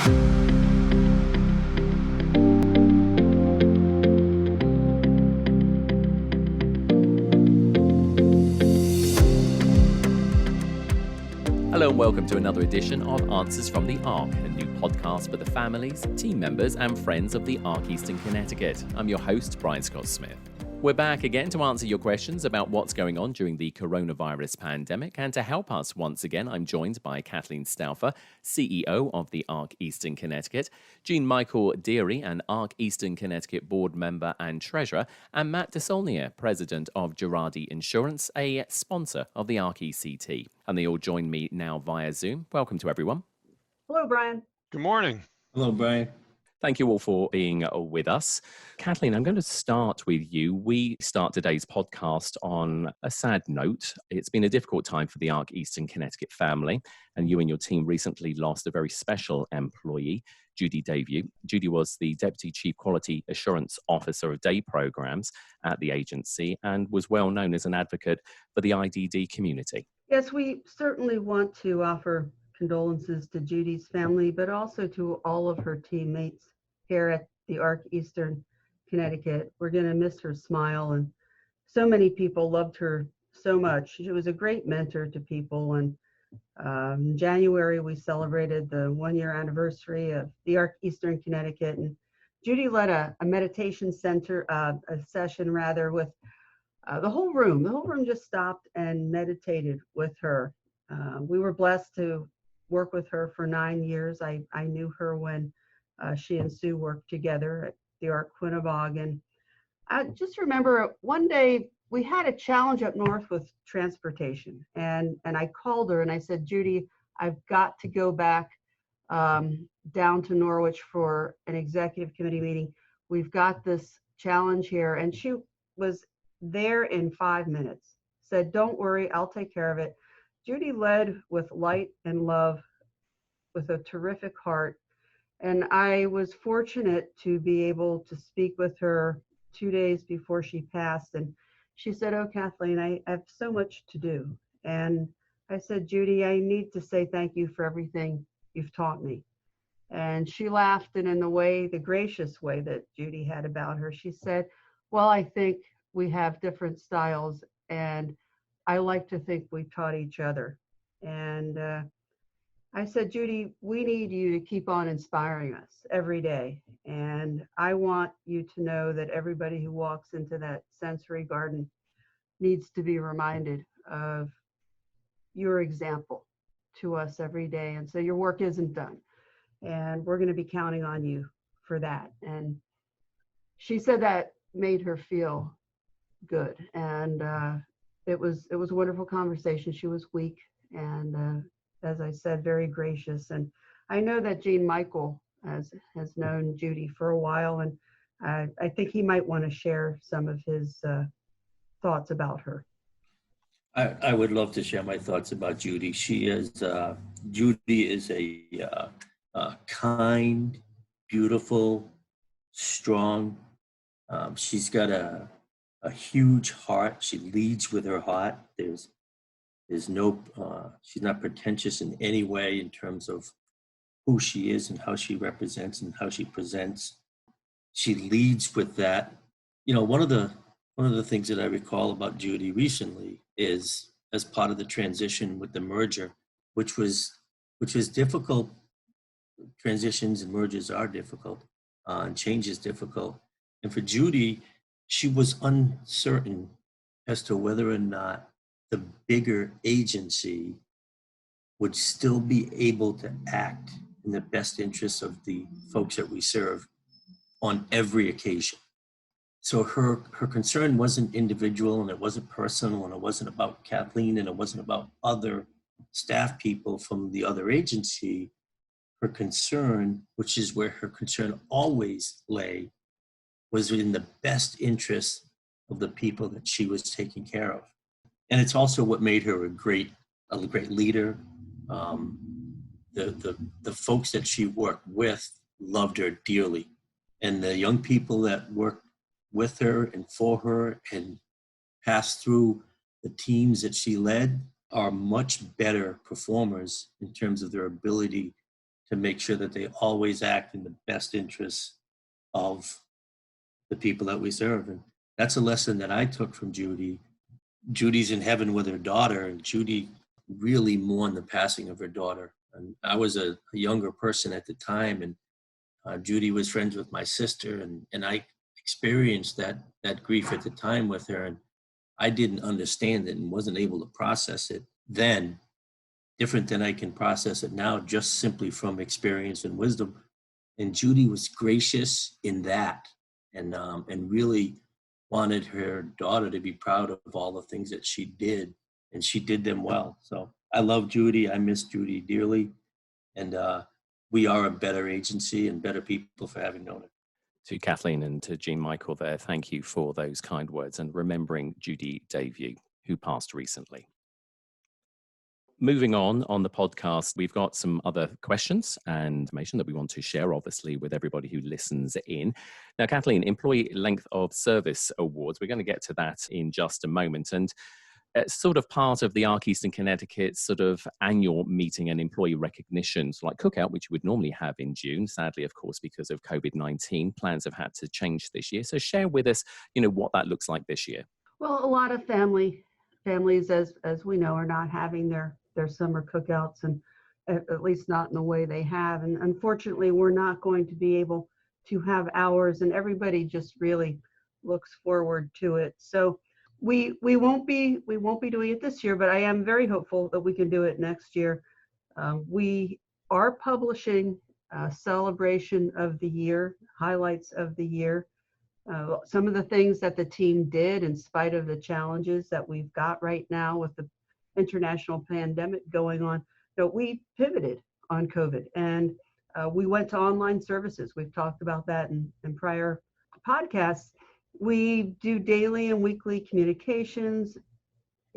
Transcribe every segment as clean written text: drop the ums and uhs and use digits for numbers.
Hello and welcome to another edition of Answers from the Ark, a new podcast for the families, team members and friends of the Ark Eastern Connecticut. I'm your host, Brian Scott Smith. We're back again to answer your questions about what's going on during the coronavirus pandemic, and to help us once again, I'm joined by Kathleen Stauffer, CEO of the Ark Eastern Connecticut, Jean Michael Deary, an Ark Eastern Connecticut board member and treasurer, and Matt DeSaulnier, president of Girardi Insurance, a sponsor of the Ark ECT. And they all join me now via Zoom. Welcome to everyone. Hello, Brian. Good morning. Hello, Brian. Thank you all for being with us. Kathleen, I'm going to start with you. We start today's podcast on a sad note. It's been a difficult time for the Ark Eastern Connecticut family, and you and your team recently lost a very special employee, Judy Daview. Judy was the Deputy Chief Quality Assurance Officer of Day Programs at the agency and was well known as an advocate for the IDD community. Yes, we certainly want to offer condolences to Judy's family, but also to all of her teammates here at the Ark Eastern Connecticut. We're going to miss her smile, and so many people loved her so much. She was a great mentor to people, and in January we celebrated the 1-year anniversary of the Ark Eastern Connecticut, and Judy led a meditation center, a session rather, with the whole room. The whole room just stopped and meditated with her. We were blessed to work with her for 9 years. I knew her when she and Sue worked together at the Ark Quinebaug. And I just remember one day we had a challenge up north with transportation. And I called her and I said, Judy, I've got to go back down to Norwich for an executive committee meeting. We've got this challenge here. And she was there in 5 minutes, said, don't worry, I'll take care of it. Judy led with light and love, with a terrific heart. And I was fortunate to be able to speak with her 2 days before she passed. And she said, oh, Kathleen, I have so much to do. And I said, Judy, I need to say thank you for everything you've taught me. And she laughed, and in the gracious way that Judy had about her, she said, well, I think we have different styles, and I like to think we taught each other. And I said, Judy, we need you to keep on inspiring us every day. And I want you to know that everybody who walks into that sensory garden needs to be reminded of your example to us every day. And so your work isn't done. And we're going to be counting on you for that. And she said that made her feel good. And it was a wonderful conversation. She was weak and, as I said, very gracious. And I know that Jean Michael has known Judy for a while, and I think he might want to share some of his thoughts about her. I would love to share my thoughts about Judy. Judy is a kind, beautiful, strong. She's got a huge heart. She leads with her heart. There's no, she's not pretentious in any way in terms of who she is and how she represents and how she presents. She leads with that. You know, one of the things that I recall about Judy recently is, as part of the transition with the merger, which was difficult. Transitions and mergers are difficult, and change is difficult. And for Judy, she was uncertain as to whether or not the bigger agency would still be able to act in the best interests of the folks that we serve on every occasion. So her concern wasn't individual, and it wasn't personal, and it wasn't about Kathleen, and it wasn't about other staff people from the other agency. Her concern, which is where her concern always lay, was in the best interest of the people that she was taking care of. And it's also what made her a great leader. The folks that she worked with loved her dearly. And the young people that worked with her and for her and passed through the teams that she led are much better performers in terms of their ability to make sure that they always act in the best interests of the people that we serve. And that's a lesson that I took from Judy. Judy's in heaven with her daughter, and Judy really mourned the passing of her daughter. And I was a younger person at the time, and Judy was friends with my sister, and I experienced that grief at the time with her, and I didn't understand it and wasn't able to process it then, different than I can process it now, just simply from experience and wisdom. And Judy was gracious in that, and really wanted her daughter to be proud of all the things that she did, and she did them well. So I love Judy. I miss Judy dearly, and we are a better agency and better people for having known her. To Kathleen and to Jean Michael there, thank you for those kind words and remembering Judy Davey, who passed recently. Moving on the podcast, we've got some other questions and information that we want to share, obviously, with everybody who listens in. Now, Kathleen, Employee Length of Service Awards, we're going to get to that in just a moment. And it's sort of part of the ARC Eastern Connecticut sort of annual meeting and employee recognitions like Cookout, which you would normally have in June. Sadly, of course, because of COVID-19, plans have had to change this year. So share with us, what that looks like this year. Well, a lot of families, as we know, are not having their summer cookouts, and at least not in the way they have. And unfortunately, we're not going to be able to have ours, and everybody just really looks forward to it. So we won't be doing it this year, but I am very hopeful that we can do it next year. We are publishing a celebration of the year, highlights of the year. Some of the things that the team did in spite of the challenges that we've got right now with the international pandemic going on. We pivoted on COVID, and we went to online services. We've talked about that in prior podcasts. We do daily and weekly communications.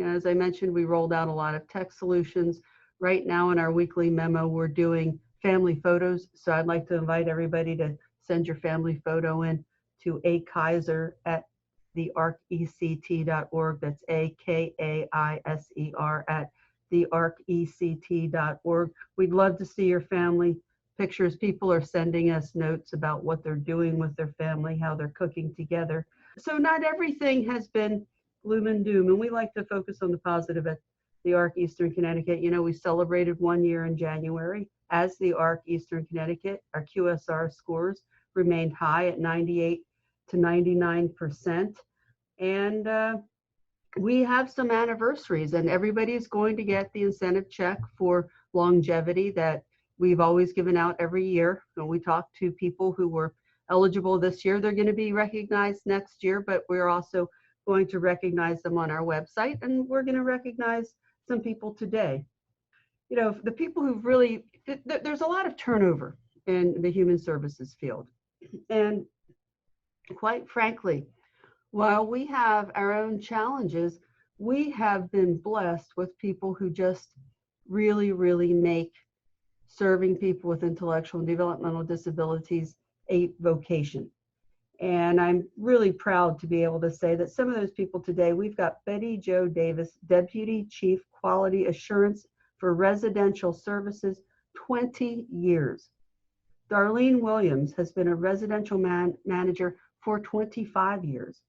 As I mentioned, we rolled out a lot of tech solutions. Right now in our weekly memo, we're doing family photos. So I'd like to invite everybody to send your family photo in to akaiser@thearcect.org. That's AKAISER at thearcect.org. We'd love to see your family pictures. People are sending us notes about what they're doing with their family, how they're cooking together. So not everything has been gloom and doom, and we like to focus on the positive at the ARC Eastern Connecticut. We celebrated 1 year in January as the ARC Eastern Connecticut. Our QSR scores remained high at 98 to 99%. And we have some anniversaries, and everybody's going to get the incentive check for longevity that we've always given out every year. When we talk to people who were eligible this year, they're going to be recognized next year, but we're also going to recognize them on our website, and we're going to recognize some people today. The people who've really, there's a lot of turnover in the human services field. And quite frankly, while we have our own challenges, we have been blessed with people who just really, really make serving people with intellectual and developmental disabilities a vocation. And I'm really proud to be able to say that some of those people today, we've got Betty Jo Davis, Deputy Chief Quality Assurance for Residential Services, 20 years. Darlene Williams has been a residential manager for 25 years.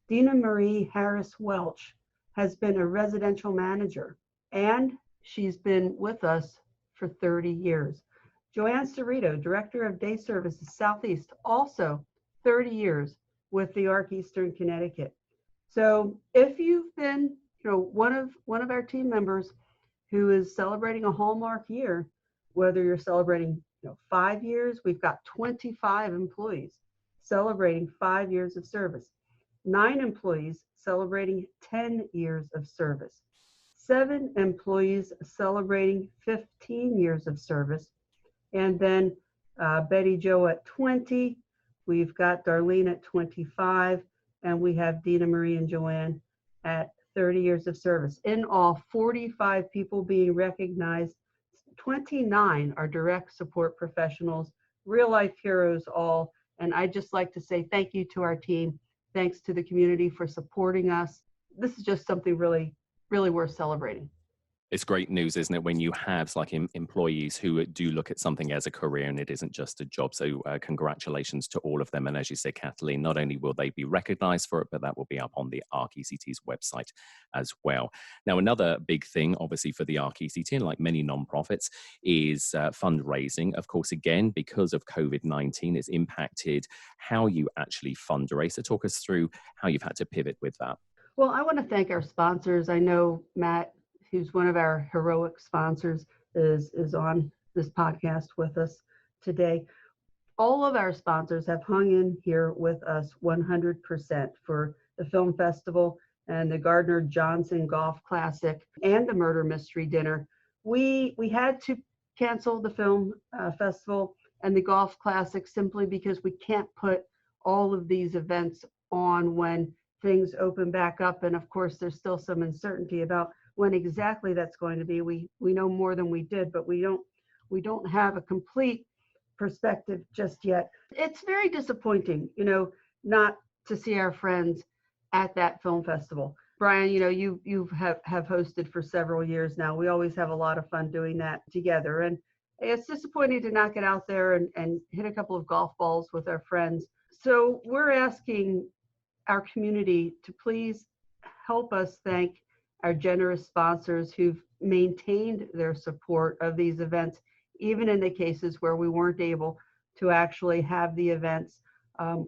Dina Marie Harris Welch has been a residential manager, and she's been with us for 30 years. Joanne Cerrito, Director of Day Services Southeast, also 30 years with the ARC Eastern Connecticut. So if you've been, one of our team members who is celebrating a hallmark year, whether you're celebrating 5 years, we've got 25 employees celebrating 5 years of service, 9 employees celebrating 10 years of service, 7 employees celebrating 15 years of service, and then Betty Jo at 20, we've got Darlene at 25, and we have Dina Marie and Joanne at 30 years of service. In all, 45 people being recognized. 29 are direct support professionals, real life heroes all. And I'd just like to say thank you to our team. Thanks to the community for supporting us. This is just something really, really worth celebrating. It's great news, isn't it, when you have like employees who do look at something as a career and it isn't just a job. So congratulations to all of them. And as you say, Kathleen, not only will they be recognized for it, but that will be up on the ARC ECT's website as well. Now, another big thing, obviously, for the ARC ECT, and like many nonprofits, is fundraising. Of course, again, because of COVID-19, it's impacted how you actually fundraise. So talk us through how you've had to pivot with that. Well, I want to thank our sponsors. I know Matt, who's one of our heroic sponsors, is on this podcast with us today. All of our sponsors have hung in here with us 100% for the film festival and the Gardner Johnson Golf Classic and the Murder Mystery Dinner. We had to cancel the film festival and the Golf Classic simply because we can't put all of these events on when things open back up. And of course, there's still some uncertainty about when exactly that's going to be. We know more than we did, but we don't have a complete perspective just yet. It's very disappointing, not to see our friends at that film festival. Brian, you have hosted for several years now. We always have a lot of fun doing that together. And it's disappointing to not get out there and hit a couple of golf balls with our friends. So we're asking our community to please help us thank our generous sponsors who've maintained their support of these events, even in the cases where we weren't able to actually have the events.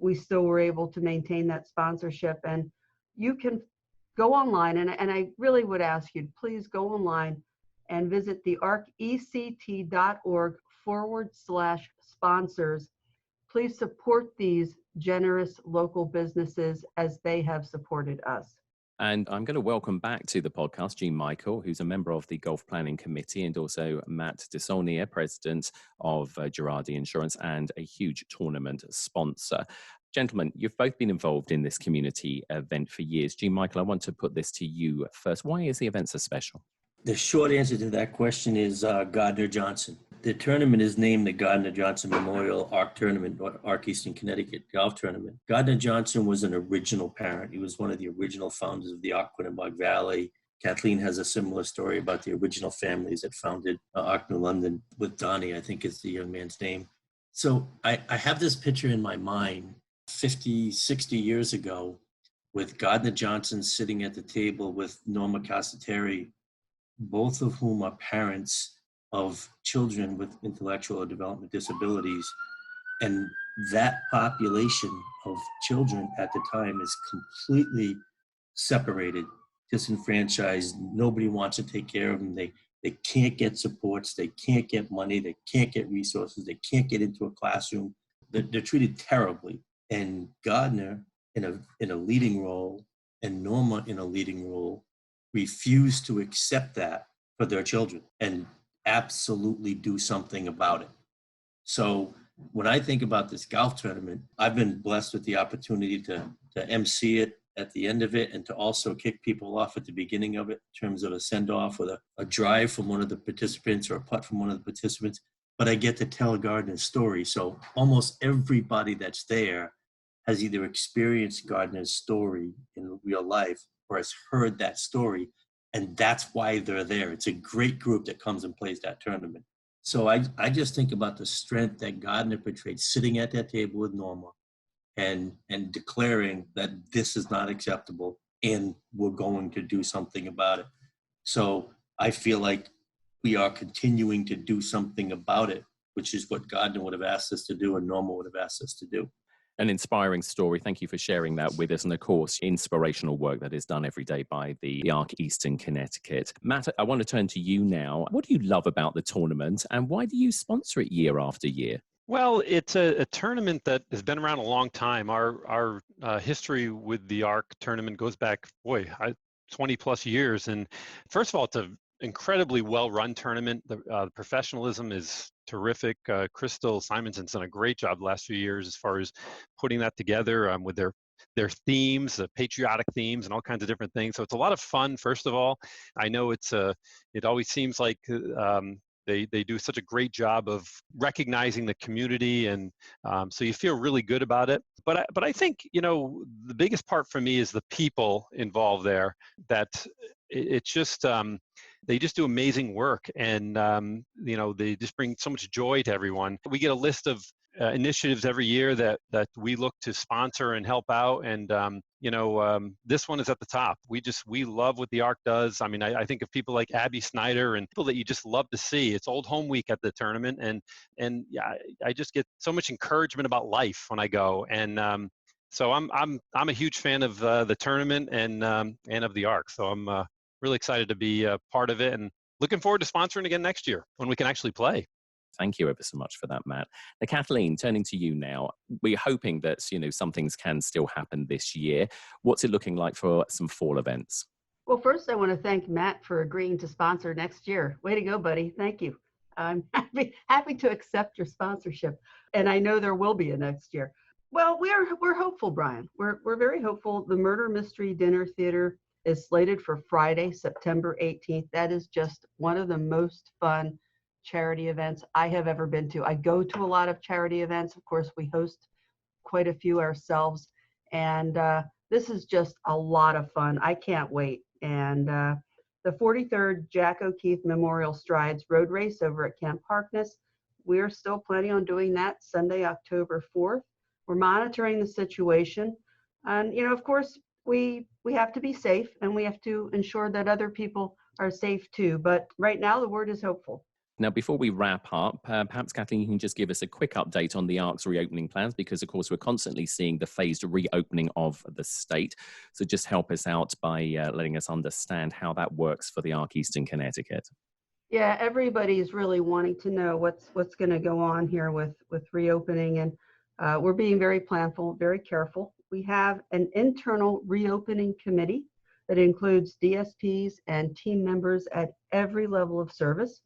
We still were able to maintain that sponsorship. And you can go online, and I really would ask you to please go online and visit the arcect.org/sponsors. Please support these generous local businesses as they have supported us. And I'm going to welcome back to the podcast Jean Michael, who's a member of the Golf Planning Committee, and also Matt DeSaulnier, president of Girardi Insurance and a huge tournament sponsor. Gentlemen, you've both been involved in this community event for years. Jean Michael, I want to put this to you first. Why is the event so special? The short answer to that question is Gardner Johnson. The tournament is named the Gardner Johnson Memorial Arc Tournament, or Arc Eastern Connecticut Golf Tournament. Gardner Johnson was an original parent. He was one of the original founders of the Aquidneck Valley. Kathleen has a similar story about the original families that founded Arc New London with Donnie, I think is the young man's name. So I have this picture in my mind 50, 60 years ago with Gardner Johnson sitting at the table with Norma Casateri, both of whom are parents of children with intellectual or development disabilities. And that population of children at the time is completely separated, disenfranchised. Nobody wants to take care of them. They can't get supports. They can't get money. They can't get resources. They can't get into a classroom. They're treated terribly. And Gardner, in a leading role, and Norma in a leading role, refused to accept that for their children and absolutely do something about it. So when I think about this golf tournament, I've been blessed with the opportunity to MC it at the end of it and to also kick people off at the beginning of it in terms of a send-off with a drive from one of the participants or a putt from one of the participants. But I get to tell Gardner's story. So almost everybody that's there has either experienced Gardner's story in real life or has heard that story. And that's why they're there. It's a great group that comes and plays that tournament. So I just think about the strength that Gardner portrayed sitting at that table with Norma and declaring that this is not acceptable and we're going to do something about it. So I feel like we are continuing to do something about it, which is what Gardner would have asked us to do and Norma would have asked us to do. An inspiring story. Thank you for sharing that with us. And of course, inspirational work that is done every day by the Arc Eastern Connecticut. Matt, I want to turn to you now. What do you love about the tournament and why do you sponsor it year after year? Well, it's a tournament that has been around a long time. Our history with the Arc tournament goes back, 20 plus years. And first of all, it's an incredibly well-run tournament. The professionalism is terrific. Crystal Simonson's done a great job the last few years as far as putting that together with their themes, patriotic themes and all kinds of different things. So it's a lot of fun, first of all. I know it always seems like they do such a great job of recognizing the community, and so you feel really good about it. But I think, the biggest part for me is the people involved there, that it's just, they just do amazing work, and they just bring so much joy to everyone. We get a list of initiatives every year that we look to sponsor and help out, and this one is at the top. We love what the ARC does. I mean, I think of people like Abby Snyder and people that you just love to see. It's Old Home Week at the tournament, and yeah, I just get so much encouragement about life when I go, and so I'm a huge fan of the tournament and of the ARC. So I'm really excited to be a part of it, and looking forward to sponsoring again next year when we can actually play. Thank you ever so much for that, Matt. Now, Kathleen, turning to you now, we're hoping that, some things can still happen this year. What's it looking like for some fall events? Well, first, I want to thank Matt for agreeing to sponsor next year. Way to go, buddy. Thank you. I'm happy to accept your sponsorship, and I know there will be a next year. Well, we're hopeful, Brian. We're very hopeful. The Murder Mystery Dinner Theater is slated for Friday, September 18th. That is just one of the most fun charity events I have ever been to. I go to a lot of charity events. Of course, we host quite a few ourselves, and this is just a lot of fun. I can't wait. And the 43rd Jack O'Keefe Memorial Strides Road Race over at Camp Harkness, we're still planning on doing that Sunday, October 4th. We're monitoring the situation, and of course, we have to be safe, and we have to ensure that other people are safe too. But right now, the word is hopeful. Now, before we wrap up, perhaps, Kathleen, you can just give us a quick update on the ARC's reopening plans, because, of course, we're constantly seeing the phased reopening of the state. So just help us out by letting us understand how that works for the ARC Eastern Connecticut. Yeah, everybody's really wanting to know what's going to go on here with reopening, and we're being very planful, very careful. We have an internal reopening committee that includes DSPs and team members at every level of service.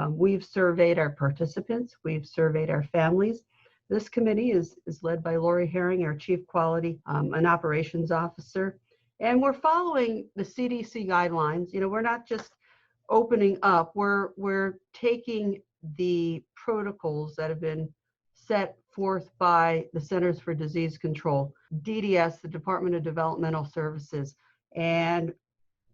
We've surveyed our participants. We've surveyed our families. This committee is led by Lori Herring, our Chief Quality and Operations Officer. And we're following the CDC guidelines. We're not just opening up. We're taking the protocols that have been set forth by the Centers for Disease Control, DDS, the Department of Developmental Services, and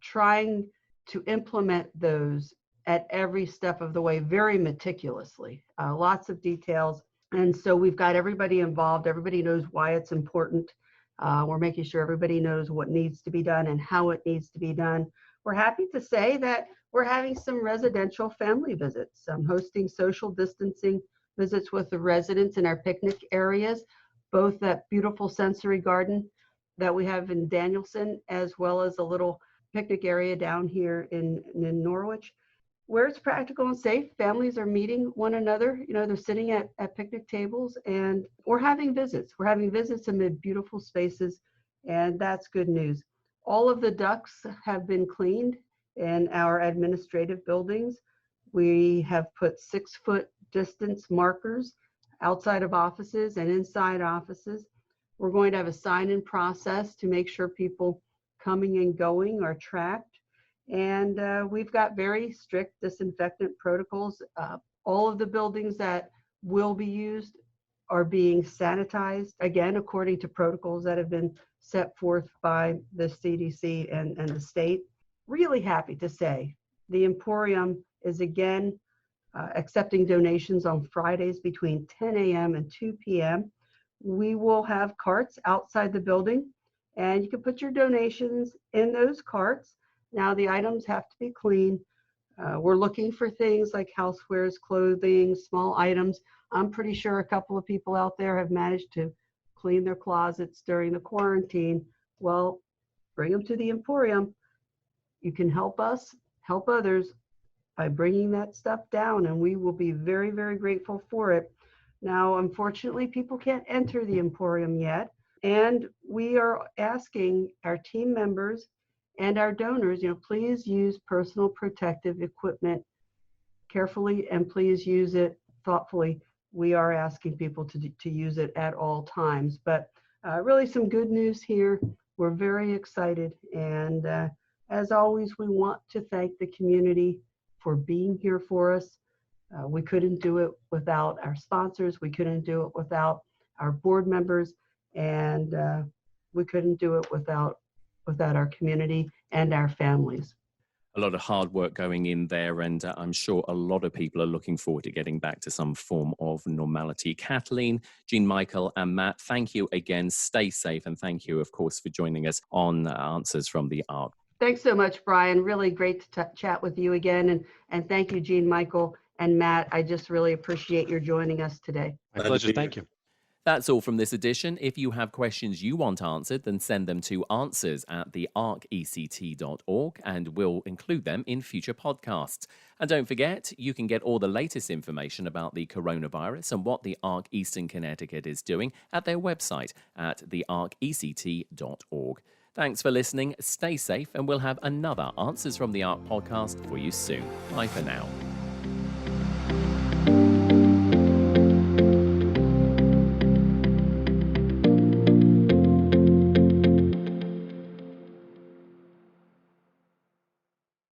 trying to implement those at every step of the way, very meticulously, lots of details. And so we've got everybody involved. Everybody knows why it's important. We're making sure everybody knows what needs to be done and how it needs to be done. We're happy to say that we're having some residential family visits. I'm hosting social distancing visits with the residents in our picnic areas, both that beautiful sensory garden that we have in Danielson, as well as a little picnic area down here in Norwich. Where it's practical and safe, families are meeting one another. They're sitting at picnic tables, and we're having visits. We're having visits amid beautiful spaces, and that's good news. All of the ducts have been cleaned in our administrative buildings. We have put 6-foot distance markers outside of offices and inside offices. We're going to have a sign-in process to make sure people coming and going are tracked. And we've got very strict disinfectant protocols. All of the buildings that will be used are being sanitized, again, according to protocols that have been set forth by the CDC and the state. Really happy to say the Emporium is again accepting donations on Fridays between 10 a.m. and 2 p.m. We will have carts outside the building, and you can put your donations in those carts. Now, the items have to be clean. We're looking for things like housewares, clothing, small items. I'm pretty sure a couple of people out there have managed to clean their closets during the quarantine. Well, bring them to the Emporium. You can help us, help others by bringing that stuff down, and we will be very, very grateful for it. Now, unfortunately, people can't enter the Emporium yet, and we are asking our team members and our donors, please use personal protective equipment carefully, and please use it thoughtfully. We are asking people to use it at all times. But really some good news here. We're very excited. And as always, we want to thank the community for being here for us. We couldn't do it without our sponsors. We couldn't do it without our board members. And we couldn't do it without our community and our families. A lot of hard work going in there, and I'm sure a lot of people are looking forward to getting back to some form of normality. Kathleen, Jean Michael, and Matt, thank you again. Stay safe, and thank you, of course, for joining us on Answers from the Ark. Thanks so much, Brian. Really great to chat with you again. And thank you, Jean Michael and Matt. I just really appreciate your joining us today. My pleasure. Thank you. That's all from this edition. If you have questions you want answered, then send them to answers@thearkect.org, and we'll include them in future podcasts. And don't forget, you can get all the latest information about the coronavirus and what the Ark Eastern Connecticut is doing at their website at thearkect.org. Thanks for listening, stay safe, and we'll have another Answers from the Ark podcast for you soon. Bye for now.